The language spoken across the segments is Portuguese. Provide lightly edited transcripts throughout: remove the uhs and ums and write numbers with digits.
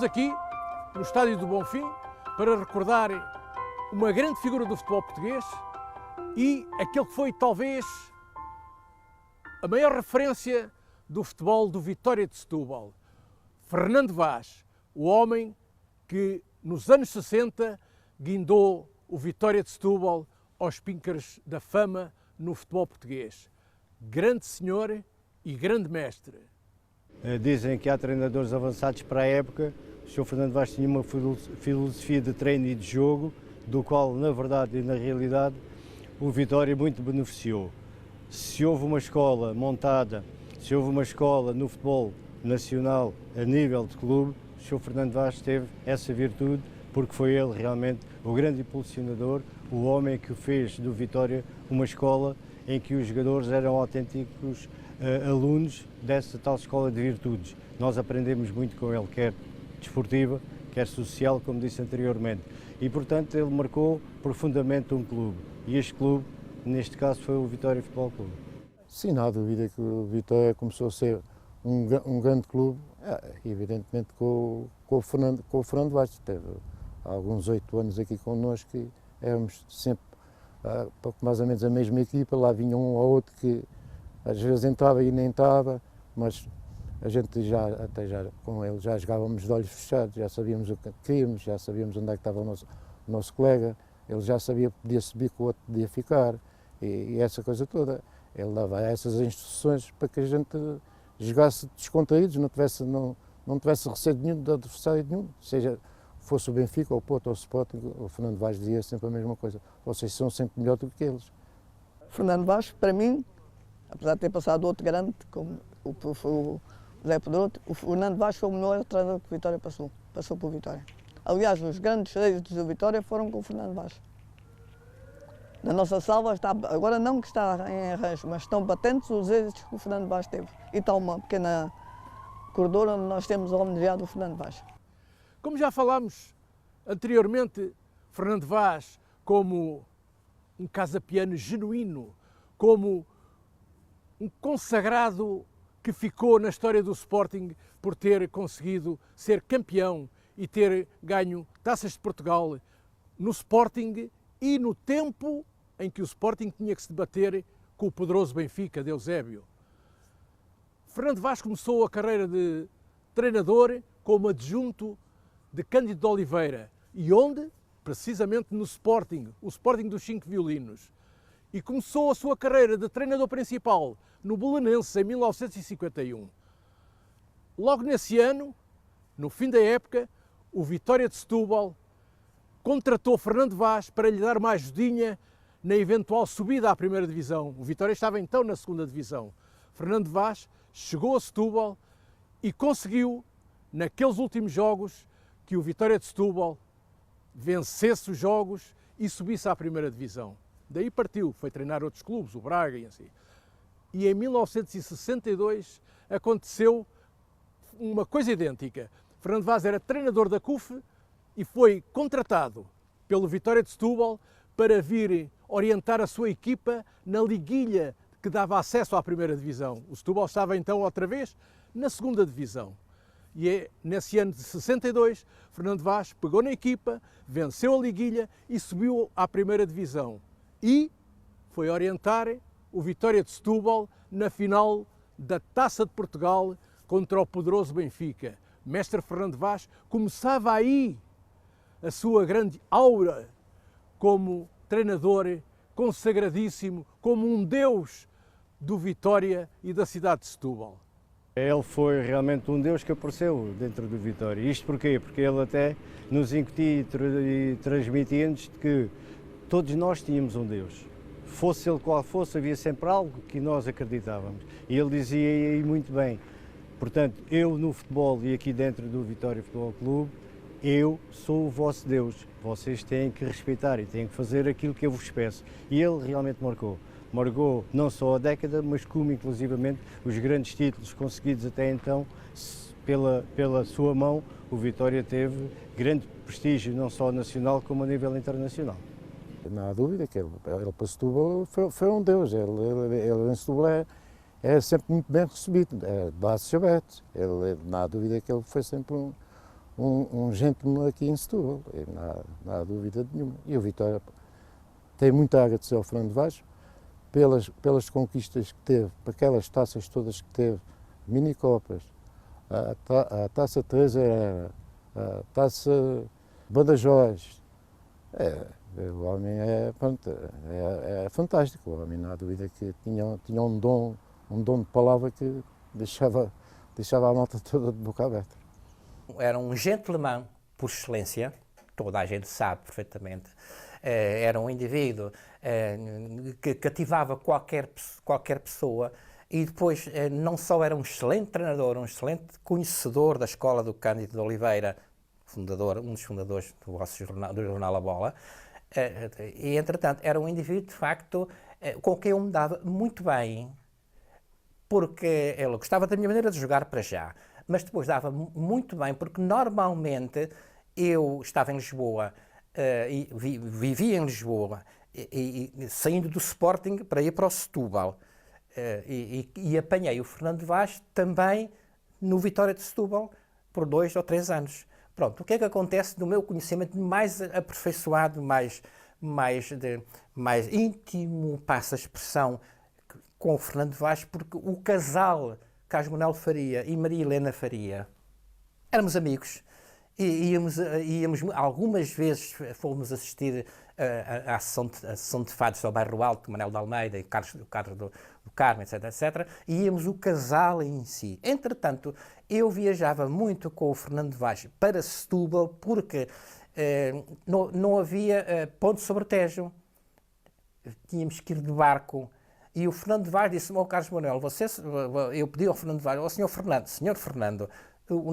Estamos aqui no Estádio do Bonfim para recordar uma grande figura do futebol português e aquele que foi talvez a maior referência do futebol do Vitória de Setúbal, Fernando Vaz, o homem que nos anos 60 guindou o Vitória de Setúbal aos píncaros da fama no futebol português. Grande senhor e grande mestre. Dizem que há treinadores avançados para a época. O Sr. Fernando Vaz tinha uma filosofia de treino e de jogo, do qual, na verdade e na realidade, o Vitória muito beneficiou. Se houve uma escola montada, se houve uma escola no futebol nacional a nível de clube, o Sr. Fernando Vaz teve essa virtude, porque foi ele realmente o grande impulsionador, o homem que fez do Vitória uma escola em que os jogadores eram autênticos alunos dessa tal escola de virtudes. Nós aprendemos muito com ele, quer desportiva, quer social, como disse anteriormente. E, portanto, ele marcou profundamente um clube. E este clube, neste caso, foi o Vitória Futebol Clube. Sim, não há dúvida que o Vitória começou a ser um grande clube, evidentemente com o Fernando Vaz. Teve alguns 8 anos aqui connosco e éramos sempre pouco mais ou menos a mesma equipa. Lá vinha um ou outro que às vezes entrava e nem estava, mas a gente até já com ele já jogávamos de olhos fechados, já sabíamos o que queríamos, já sabíamos onde é que estava o nosso colega, ele já sabia que podia subir, que o outro podia ficar, e essa coisa toda. Ele dava essas instruções para que a gente jogasse descontraídos, não tivesse receio nenhum de adversário nenhum, seja fosse o Benfica, ou o Porto, ou o Sporting. O Fernando Vaz dizia sempre a mesma coisa: vocês são sempre melhor do que eles. Fernando Vaz, para mim, apesar de ter passado outro grande, como o José Pedroto, o Fernando Vaz foi o melhor treinador que o Vitória passou por Vitória. Aliás, os grandes êxitos do Vitória foram com o Fernando Vaz. Na nossa salva, agora não que está em arranjo, mas estão patentes os êxitos que o Fernando Vaz teve. E está uma pequena corredor onde nós temos homenageado o Fernando Vaz. Como já falámos anteriormente, Fernando Vaz como um casa-piano genuíno, como um consagrado que ficou na história do Sporting por ter conseguido ser campeão e ter ganho taças de Portugal no Sporting e no tempo em que o Sporting tinha que se debater com o poderoso Benfica de Eusébio. Fernando Vaz começou a carreira de treinador como adjunto de Cândido de Oliveira. E onde? Precisamente no Sporting, o Sporting dos 5 violinos. E começou a sua carreira de treinador principal no Belenenses em 1951. Logo nesse ano, no fim da época, o Vitória de Setúbal contratou Fernando Vaz para lhe dar uma ajudinha na eventual subida à primeira divisão. O Vitória estava então na segunda divisão. Fernando Vaz chegou a Setúbal e conseguiu, naqueles últimos jogos, que o Vitória de Setúbal vencesse os jogos e subisse à primeira divisão. Daí partiu, foi treinar outros clubes, o Braga e assim. E em 1962 aconteceu uma coisa idêntica. Fernando Vaz era treinador da CUF e foi contratado pelo Vitória de Setúbal para vir orientar a sua equipa na liguilha que dava acesso à primeira divisão. O Setúbal estava então outra vez na segunda divisão. E nesse ano de 62, Fernando Vaz pegou na equipa, venceu a liguilha e subiu à primeira divisão. E foi orientar o Vitória de Setúbal na final da Taça de Portugal contra o poderoso Benfica. Mestre Fernando Vaz começava aí a sua grande aura como treinador consagradíssimo, como um deus do Vitória e da cidade de Setúbal. Ele foi realmente um deus que apareceu dentro do Vitória. Isto porquê? Porque ele até nos incutia e transmitia-nos que todos nós tínhamos um Deus. Fosse ele qual fosse, havia sempre algo que nós acreditávamos. E ele dizia aí muito bem: portanto, eu no futebol e aqui dentro do Vitória Futebol Clube, eu sou o vosso Deus. Vocês têm que respeitar e têm que fazer aquilo que eu vos peço. E ele realmente marcou. Marcou não só a década, mas como inclusivamente os grandes títulos conseguidos até então, pela sua mão. O Vitória teve grande prestígio, não só nacional como a nível internacional. Não há dúvida que ele para Setúbal foi um deus. Ele em Setúbal é sempre muito bem recebido, de braços abertos. Não há dúvida que ele foi sempre um gentleman aqui em Setúbal, não há dúvida nenhuma. E o Vitória tem muito a agradecer ao Fernando Vaz pelas conquistas que teve, para aquelas taças todas que teve, mini-copas, a Taça Teresa Herrera, a Taça Badajoz. O homem é fantástico, o homem não há dúvida que tinha um dom de palavra que deixava a malta toda de boca aberta. Era um gentleman por excelência, toda a gente sabe perfeitamente. Era um indivíduo que cativava qualquer pessoa e depois não só era um excelente treinador, um excelente conhecedor da escola do Cândido de Oliveira, um dos fundadores do vosso jornal, do jornal A Bola, e entretanto era um indivíduo de facto com quem eu me dava muito bem, porque ele gostava da minha maneira de jogar para já, mas depois dava muito bem, porque normalmente eu estava em Lisboa, e vivia em Lisboa, e saindo do Sporting para ir para o Setúbal, e apanhei o Fernando Vaz também no Vitória de Setúbal por 2 ou 3 anos. Pronto, o que é que acontece no meu conhecimento mais aperfeiçoado, mais íntimo, passa a expressão, com o Fernando Vaz, porque o casal Carlos Manuel Faria e Maria Helena Faria éramos amigos. E íamos algumas vezes, fomos assistir à sessão de fados ao Bairro Alto, Manuel de Almeida e Carlos do Carmo, etc. E íamos o casal em si. Entretanto, eu viajava muito com o Fernando Vaz para Setúbal porque não havia ponte sobre Tejo. Tínhamos que ir de barco. E o Fernando Vaz disse-me ao Carlos Manuel, eu pedi ao Fernando Vaz, ao Senhor Fernando,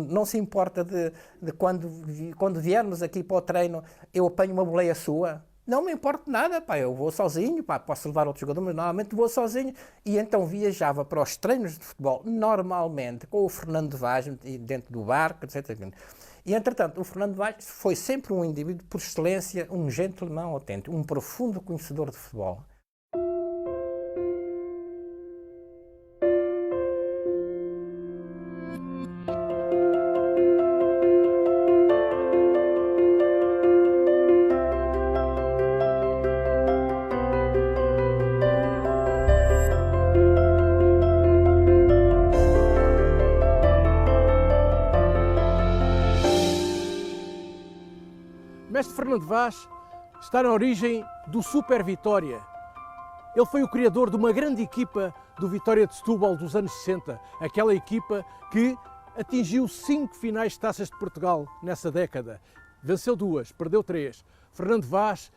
não se importa de quando viermos aqui para o treino, eu apanho uma boleia sua? Não me importa nada, pá, eu vou sozinho, pá, posso levar outro jogador, mas normalmente vou sozinho. E então viajava para os treinos de futebol, normalmente, com o Fernando Vaz, dentro do barco, etc. E, entretanto, o Fernando Vaz foi sempre um indivíduo, por excelência, um gentleman autêntico, um profundo conhecedor de futebol. Mestre Fernando Vaz está na origem do Super Vitória. Ele foi o criador de uma grande equipa do Vitória de Setúbal dos anos 60, aquela equipa que atingiu 5 finais de Taças de Portugal nessa década. Venceu 2, perdeu 3. Fernando Vaz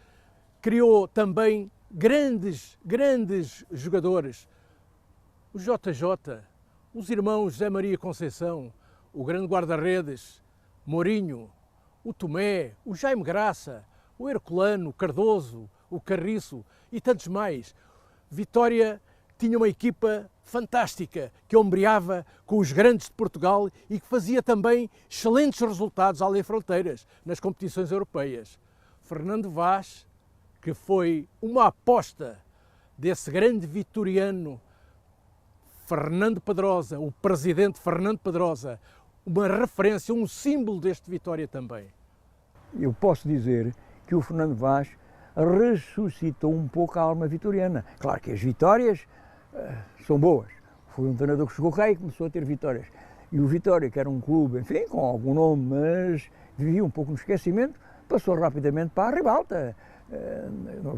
criou também grandes jogadores. O JJ, os irmãos José Maria Conceição, o grande guarda-redes, Mourinho, o Tomé, o Jaime Graça, o Herculano, o Cardoso, o Carriço e tantos mais. Vitória tinha uma equipa fantástica que ombreava com os grandes de Portugal e que fazia também excelentes resultados além fronteiras nas competições europeias. Fernando Vaz, que foi uma aposta desse grande vitoriano Fernando Pedrosa, o presidente Fernando Pedrosa, uma referência, um símbolo deste Vitória também. Eu posso dizer que o Fernando Vaz ressuscitou um pouco a alma vitoriana. Claro que as vitórias são boas. Foi um treinador que chegou cá e começou a ter vitórias. E o Vitória, que era um clube, enfim, com algum nome, mas vivia um pouco no esquecimento, passou rapidamente para a ribalta.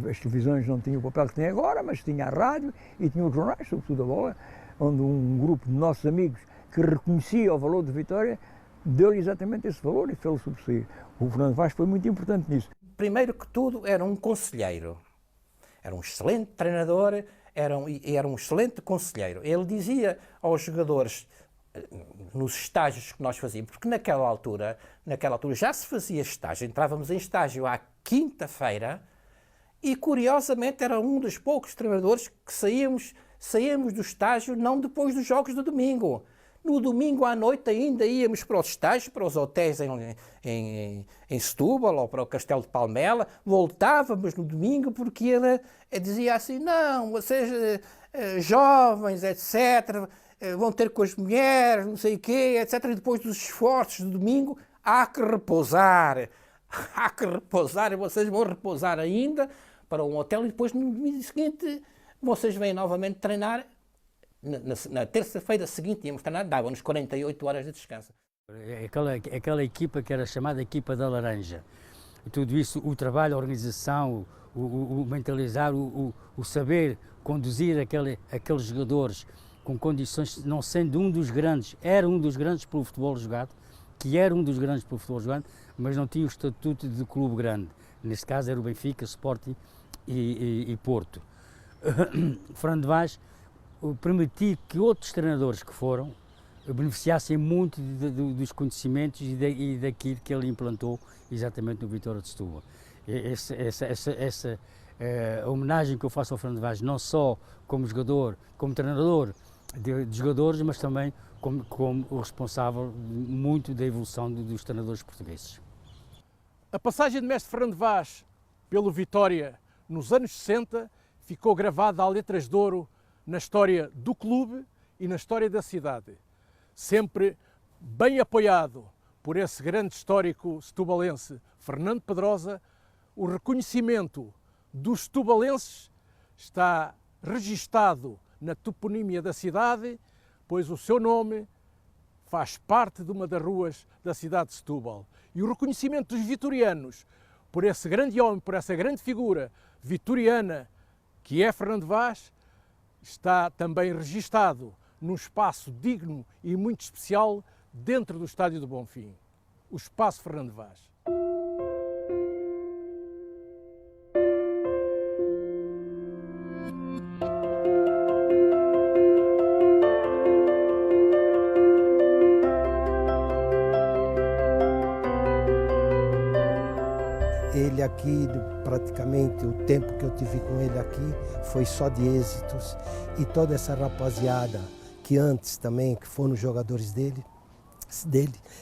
As televisões não tinham o papel que têm agora, mas tinha a rádio e tinha os jornais, sobretudo a Bola, onde um grupo de nossos amigos que reconhecia o valor de Vitória, deu-lhe exatamente esse valor e fez-lo sobressair. O Fernando Vaz foi muito importante nisso. Primeiro que tudo, era um conselheiro. Era um excelente treinador, era um excelente conselheiro. Ele dizia aos jogadores, nos estágios que nós fazíamos, porque naquela altura já se fazia estágio, entrávamos em estágio à quinta-feira e, curiosamente, era um dos poucos treinadores que saíamos do estágio não depois dos jogos do domingo. No domingo à noite ainda íamos para os estágios, para os hotéis em Setúbal ou para o Castelo de Palmela, voltávamos no domingo porque ele dizia assim, não, vocês jovens, etc., vão ter com as mulheres, não sei o quê, etc., e depois dos esforços do domingo, há que repousar, e vocês vão repousar ainda para um hotel e depois no domingo seguinte vocês vêm novamente treinar. Na terça-feira seguinte íamos treinar, davam-nos 48 horas de descanso. Aquela equipa que era chamada equipa da laranja. E tudo isso, o trabalho, a organização, o mentalizar, o saber conduzir aqueles jogadores com condições, não sendo um dos grandes, era um dos grandes pelo futebol jogado, mas não tinha o estatuto de clube grande. Neste caso era o Benfica, Sporting e Porto. Fernando Vaz permitiu que outros treinadores que foram beneficiassem muito dos conhecimentos e daquilo que ele implantou exatamente no Vitória de Setúbal. Essa homenagem que eu faço ao Fernando Vaz, não só como jogador, como treinador de jogadores, mas também como o responsável muito da evolução dos treinadores portugueses. A passagem de mestre Fernando Vaz pelo Vitória nos anos 60 ficou gravada a letras de ouro na história do clube e na história da cidade. Sempre bem apoiado por esse grande histórico setubalense Fernando Pedrosa, o reconhecimento dos setubalenses está registado na toponímia da cidade, pois o seu nome faz parte de uma das ruas da cidade de Setúbal. E o reconhecimento dos vitorianos por esse grande homem, por essa grande figura vitoriana que é Fernando Vaz, está também registado num espaço digno e muito especial dentro do Estádio do Bonfim, o Espaço Fernando Vaz. Ele aqui, praticamente o tempo que eu tive com ele aqui, foi só de êxitos. E toda essa rapaziada que antes também, que foram jogadores dele,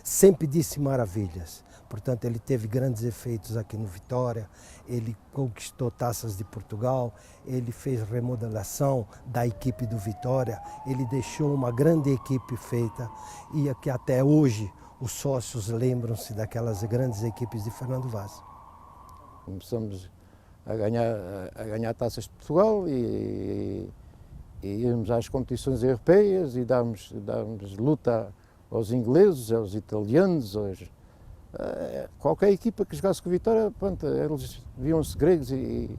sempre disse maravilhas. Portanto, ele teve grandes efeitos aqui no Vitória, ele conquistou taças de Portugal, ele fez remodelação da equipe do Vitória, ele deixou uma grande equipe feita e que até hoje os sócios lembram-se daquelas grandes equipes de Fernando Vaz. Começamos a ganhar taças de Portugal e íamos às competições europeias e dávamos luta aos ingleses, aos italianos, qualquer equipa que jogasse com o Vitória, pronto, eles viam-se gregos e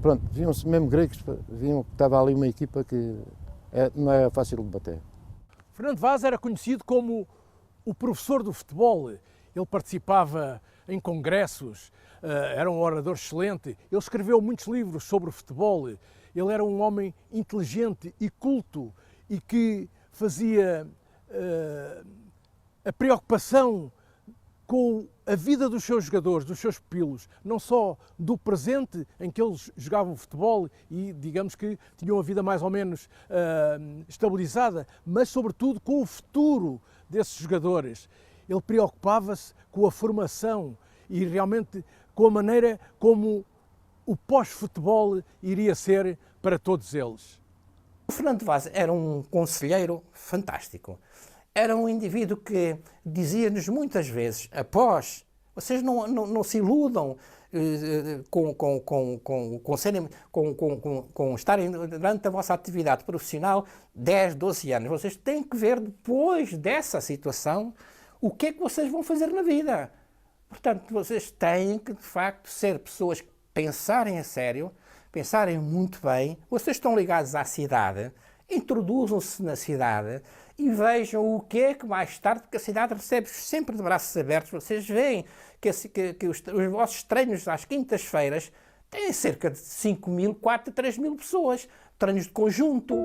pronto, viam-se mesmo gregos, viam que estava ali uma equipa que não era fácil de bater. Fernando Vaz era conhecido como o professor do futebol. Ele participava em congressos, era um orador excelente, ele escreveu muitos livros sobre o futebol, ele era um homem inteligente e culto e que fazia a preocupação com a vida dos seus jogadores, dos seus pupilos, não só do presente em que eles jogavam futebol e, digamos que, tinham a vida mais ou menos estabilizada, mas sobretudo com o futuro desses jogadores. Ele preocupava-se com a formação e realmente com a maneira como o pós-futebol iria ser para todos eles. O Fernando Vaz era um conselheiro fantástico. Era um indivíduo que dizia-nos muitas vezes, após, vocês não se iludam com estarem durante a vossa atividade profissional 10, 12 anos. Vocês têm que ver depois dessa situação o que é que vocês vão fazer na vida. Portanto, vocês têm que, de facto, ser pessoas que pensarem a sério, pensarem muito bem. Vocês estão ligados à cidade, introduzam-se na cidade e vejam o que é que mais tarde, porque a cidade recebe sempre de braços abertos. Vocês veem que os vossos treinos às quintas-feiras têm cerca de 5.000, 4.000, 3.000 pessoas. Treinos de conjunto.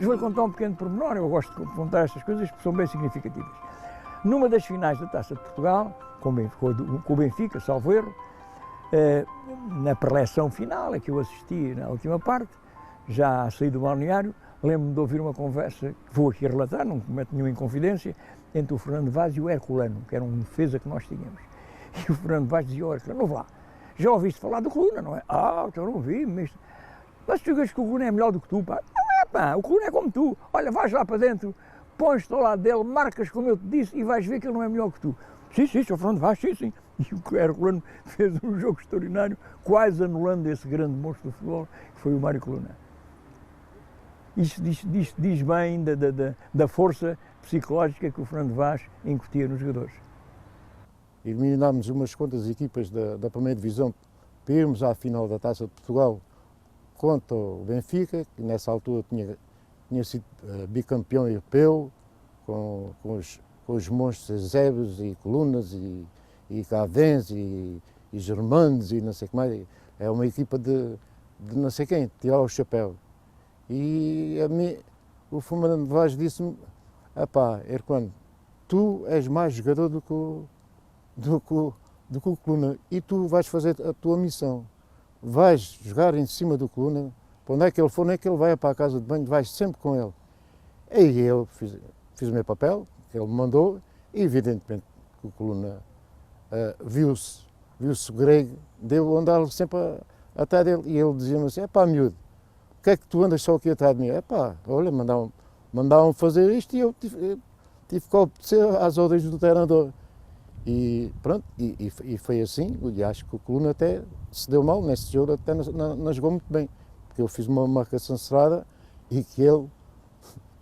Vou contar um pequeno pormenor, eu gosto de contar estas coisas porque são bem significativas. Numa das finais da Taça de Portugal, com o Benfica, salvo erro, Na preleção final, a que eu assisti na última parte, já a sair do balneário, lembro-me de ouvir uma conversa, que vou aqui relatar, não cometo nenhuma inconfidência, entre o Fernando Vaz e o Herculano, que era um defesa que nós tínhamos. E o Fernando Vaz dizia ao Herculano: não vá, já ouviste falar do Coluna, não é? Ah, então não ouvi, mas tu dizes que o Coluna é melhor do que tu, pá. Não é, pá, o Coluna é como tu. Olha, vais lá para dentro, pões-te ao lado dele, marcas como eu te disse e vais ver que ele não é melhor que tu. Sim, Sr. Fernando Vaz, sim. E o Herculano fez um jogo extraordinário, quase anulando esse grande monstro do futebol, que foi o Mário Coluna. Isto diz bem da força psicológica que o Fernando Vaz incutia nos jogadores. Eliminámos umas quantas equipas da primeira divisão para irmos à final da Taça de Portugal contra o Benfica, que nessa altura tinha sido bicampeão europeu, com os monstros Zebes e Colunas e Cavens e Germanes e não sei o que mais. É uma equipa de não sei quem, tirar o chapéu. E a mim, o Fernando Vaz disse-me: epá, Herculano, tu és mais jogador do que o Coluna e tu vais fazer a tua missão. Vais jogar em cima do Coluna, para onde é que ele for, nem é que ele vai para a casa de banho, vais sempre com ele. E eu fiz o meu papel, que ele me mandou, e evidentemente que o Coluna viu-se grego, deu andar sempre atrás dele, e ele dizia-me assim: epá, miúdo, o que é que tu andas só aqui atrás de mim? Epá, olha, mandavam fazer isto e eu tive que obedecer às ordens do treinador. E pronto, e foi assim, e acho que o Coluna até se deu mal nesse jogo, até não jogou muito bem, porque eu fiz uma marcação cerrada e que ele,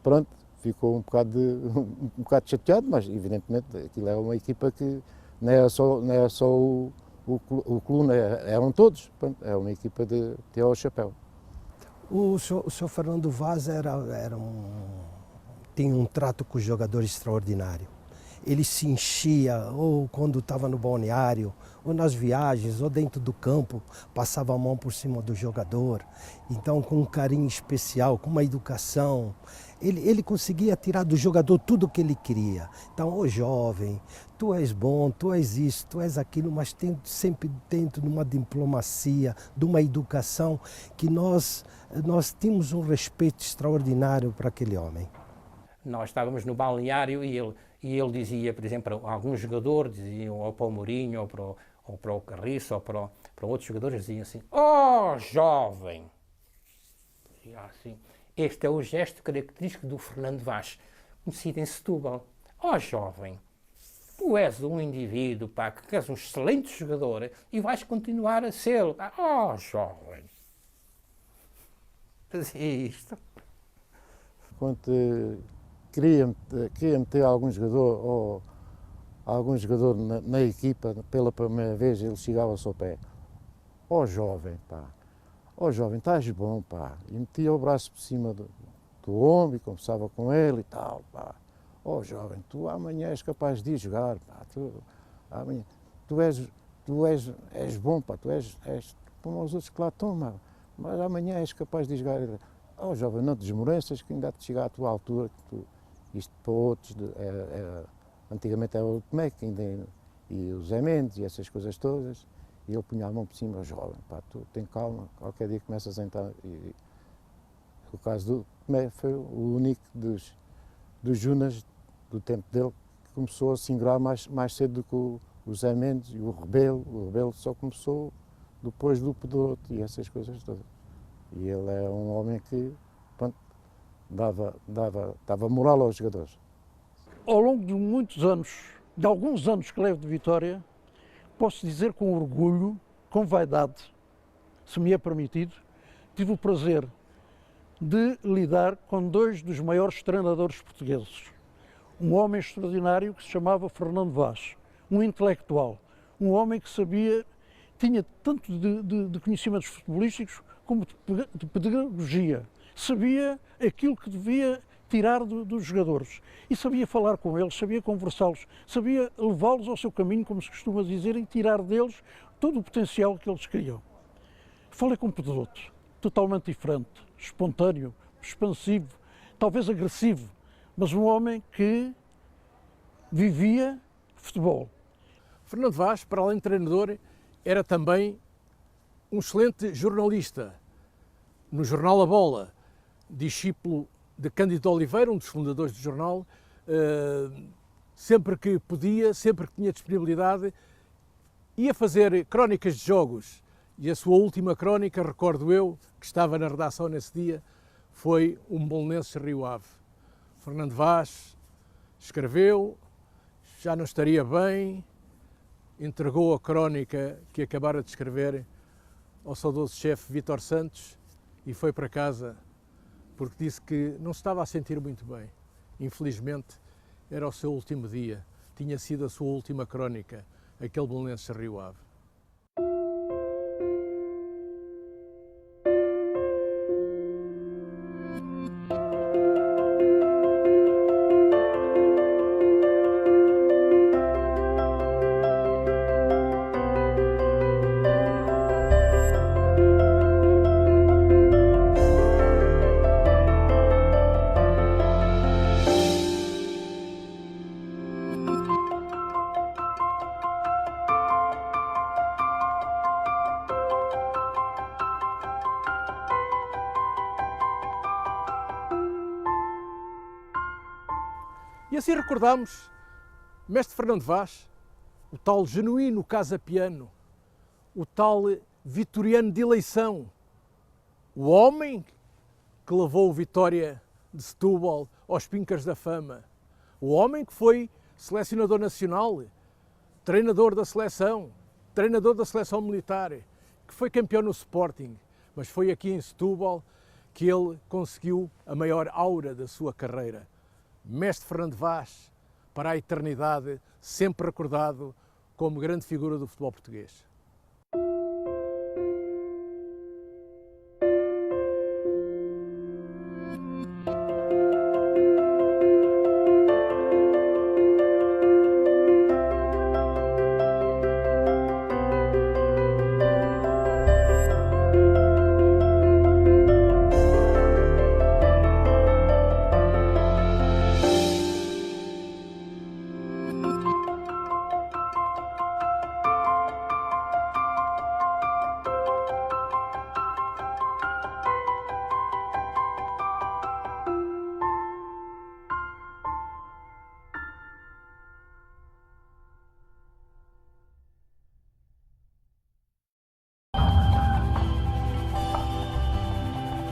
pronto, ficou um bocado chateado, mas evidentemente aquilo é uma equipa que não era só o Coluna, eram todos, pronto, é uma equipa de ter ao chapéu. O Sr. Fernando Vaz tinha um trato com os jogadores extraordinário. Ele se enchia, ou quando estava no balneário, ou nas viagens, ou dentro do campo, passava a mão por cima do jogador. Então, com um carinho especial, com uma educação, ele conseguia tirar do jogador tudo o que ele queria. Então, ô jovem, tu és bom, tu és isso, tu és aquilo, mas sempre dentro de uma diplomacia, de uma educação, que nós tínhamos um respeito extraordinário para aquele homem. Nós estávamos no balneário e ele dizia, por exemplo, para alguns jogadores, diziam, ou para o Mourinho, ou para o Carriço, ou para outros jogadores, diziam assim: oh, jovem! E assim, este é o gesto característico do Fernando Vaz, conhecido em Setúbal. Oh, jovem, tu és um indivíduo, pá, que és um excelente jogador e vais continuar a ser. Oh, jovem! Fazia isto. Quando queria meter algum jogador na equipa pela primeira vez, ele chegava-se ao pé: ó jovem, pá, ó jovem, estás bom, pá, e metia o braço por cima do ombro e conversava com ele e tal, pá, ó jovem, tu amanhã és capaz de ir jogar, pá, tu és bom, pá, tu és como os outros que lá estão, mas amanhã és capaz de ir jogar. Ó jovem, não te desmoreças, que ainda te chega à tua altura, que isto para outros, antigamente era o Tomé, e o Zé Mendes e essas coisas todas, e ele punha a mão por cima: jovem, pá, tu tem calma, qualquer dia começas a entrar. E o caso do Tomé foi o único dos Junas do tempo dele que começou a se ingrar mais cedo do que o Zé Mendes e o Rebelo. O Rebelo só começou depois do Pedroto e essas coisas todas. E ele é um homem que, pronto, dava moral aos jogadores. Ao longo de muitos anos, de alguns anos que levo de Vitória, posso dizer com orgulho, com vaidade, se me é permitido, tive o prazer de lidar com dois dos maiores treinadores portugueses. Um homem extraordinário que se chamava Fernando Vaz, um intelectual, um homem que tinha tanto de conhecimentos futebolísticos como de pedagogia, sabia aquilo que devia tirar dos jogadores e sabia falar com eles, sabia conversá-los, sabia levá-los ao seu caminho, como se costuma dizer, e tirar deles todo o potencial que eles queriam. Falei com Pedroto, totalmente diferente, espontâneo, expansivo, talvez agressivo, mas um homem que vivia futebol. Fernando Vaz, para além de treinador, era também um excelente jornalista. No jornal A Bola, discípulo de Cândido Oliveira, um dos fundadores do jornal, sempre que podia, sempre que tinha disponibilidade, ia fazer crónicas de jogos. E a sua última crónica, recordo eu, que estava na redação nesse dia, foi um Belenenses Rio Ave. Fernando Vaz escreveu, já não estaria bem, entregou a crónica que acabara de escrever ao saudoso chefe Vítor Santos e foi para casa porque disse que não se estava a sentir muito bem. Infelizmente, era o seu último dia, tinha sido a sua última crónica, aquele Belenenses Rio Ave. E assim recordamos mestre Fernando Vaz, o tal genuíno casa-piano, o tal vitoriano de eleição, o homem que levou o Vitória de Setúbal aos pincas da fama, o homem que foi selecionador nacional, treinador da seleção militar, que foi campeão no Sporting, mas foi aqui em Setúbal que ele conseguiu a maior aura da sua carreira. Mestre Fernando Vaz, para a eternidade, sempre recordado como grande figura do futebol português.